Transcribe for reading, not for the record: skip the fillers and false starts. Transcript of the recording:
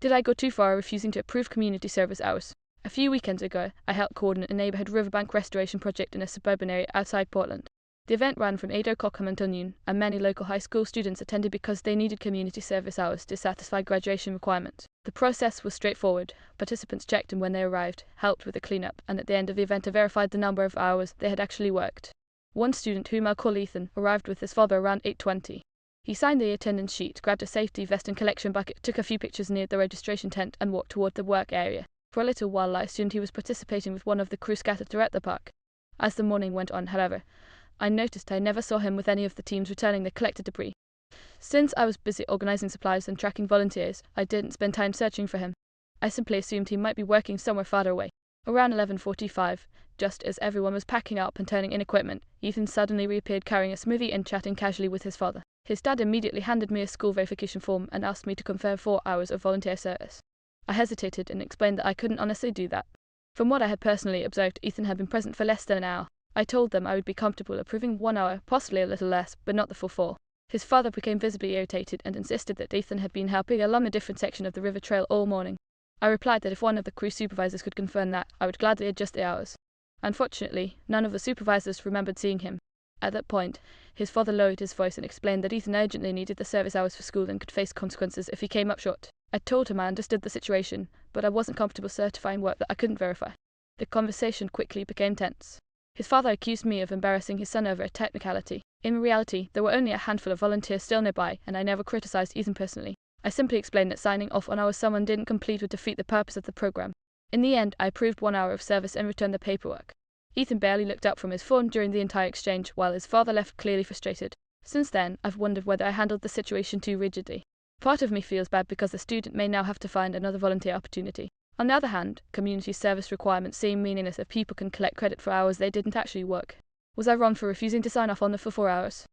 Did I go too far refusing to approve community service hours? A few weekends ago, I helped coordinate a neighbourhood riverbank restoration project in a suburban area outside Portland. The event ran from 8 o'clock until noon, and many local high school students attended because they needed community service hours to satisfy graduation requirements. The process was straightforward. Participants checked in when they arrived, helped with the cleanup, and at the end of the event verified the number of hours they had actually worked. One student, whom I'll call Ethan, arrived with his father around 8:20. He signed the attendance sheet, grabbed a safety vest and collection bucket, took a few pictures near the registration tent, and walked toward the work area. For a little while I assumed he was participating with one of the crew scattered throughout the park. As the morning went on, however, I noticed I never saw him with any of the teams returning the collected debris. Since I was busy organising supplies and tracking volunteers, I didn't spend time searching for him. I simply assumed he might be working somewhere farther away. Around 11:45, just as everyone was packing up and turning in equipment, Ethan suddenly reappeared carrying a smoothie and chatting casually with his father. His dad immediately handed me a school verification form and asked me to confirm 4 hours of volunteer service. I hesitated and explained that I couldn't honestly do that. From what I had personally observed, Ethan had been present for less than an hour. I told them I would be comfortable approving 1 hour, possibly a little less, but not the full 4. His father became visibly irritated and insisted that Ethan had been helping along a different section of the river trail all morning. I replied that if one of the crew supervisors could confirm that, I would gladly adjust the hours. Unfortunately, none of the supervisors remembered seeing him. At that point, his father lowered his voice and explained that Ethan urgently needed the service hours for school and could face consequences if he came up short. I told him I understood the situation, but I wasn't comfortable certifying work that I couldn't verify. The conversation quickly became tense. His father accused me of embarrassing his son over a technicality. In reality, there were only a handful of volunteers still nearby, and I never criticized Ethan personally. I simply explained that signing off on hours someone didn't complete would defeat the purpose of the program. In the end, I approved 1 hour of service and returned the paperwork. Ethan barely looked up from his phone during the entire exchange, while his father left clearly frustrated. Since then, I've wondered whether I handled the situation too rigidly. Part of me feels bad because the student may now have to find another volunteer opportunity. On the other hand, community service requirements seem meaningless if people can collect credit for hours they didn't actually work. Was I wrong for refusing to sign off on the full 4 hours?